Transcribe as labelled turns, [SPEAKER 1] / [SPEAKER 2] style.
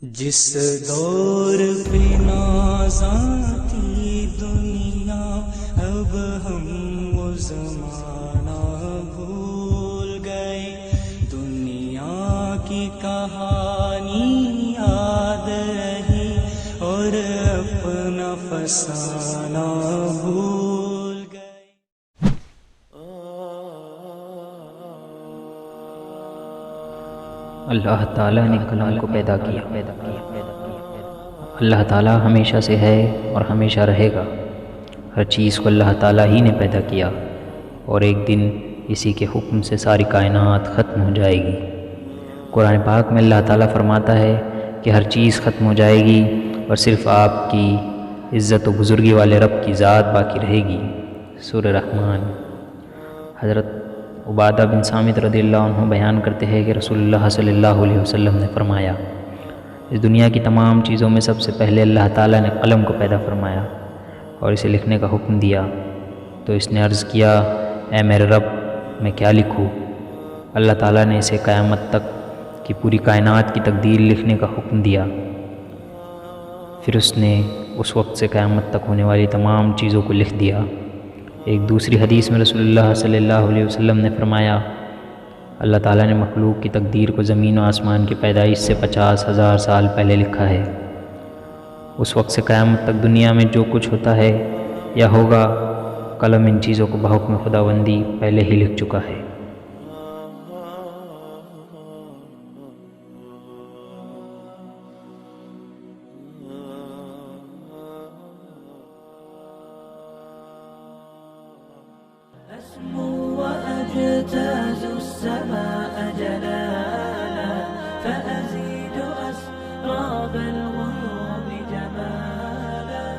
[SPEAKER 1] جس دور پہ نازاں تھی دنیا، اب ہم وہ زمانہ بھول گئے۔ دنیا کی کہانی یاد رہی اور اپنا فسانہ بھول گئے۔
[SPEAKER 2] اللہ تعالیٰ نے قلم کو پیدا کیا۔ اللہ تعالیٰ ہمیشہ سے ہے اور ہمیشہ رہے گا۔ ہر چیز کو اللہ تعالیٰ ہی نے پیدا کیا اور ایک دن اسی کے حکم سے ساری کائنات ختم ہو جائے گی۔ قرآن پاک میں اللہ تعالیٰ فرماتا ہے کہ ہر چیز ختم ہو جائے گی اور صرف آپ کی عزت و بزرگی والے رب کی ذات باقی رہے گی۔ سورہ رحمان۔ حضرت عبادہ بن صامت رضی اللہ عنہ بیان کرتے ہیں کہ رسول اللہ صلی اللہ علیہ وسلم نے فرمایا، اس دنیا کی تمام چیزوں میں سب سے پہلے اللہ تعالیٰ نے قلم کو پیدا فرمایا اور اسے لکھنے کا حکم دیا، تو اس نے عرض کیا، اے میرے رب، میں کیا لکھوں؟ اللہ تعالیٰ نے اسے قیامت تک کی پوری کائنات کی تقدیر لکھنے کا حکم دیا۔ پھر اس نے اس وقت سے قیامت تک ہونے والی تمام چیزوں کو لکھ دیا۔ ایک دوسری حدیث میں رسول اللہ صلی اللہ علیہ وسلم نے فرمایا، اللہ تعالیٰ نے مخلوق کی تقدیر کو زمین و آسمان کی پیدائش سے 50,000 سال پہلے لکھا ہے۔ اس وقت سے قیامت تک دنیا میں جو کچھ ہوتا ہے یا ہوگا، قلم ان چیزوں کو بحکم خداوندی پہلے ہی لکھ چکا ہے۔
[SPEAKER 3] أسمو وأجتاز السماء جلالا، فأزيد أسراب الغيوم جمالا،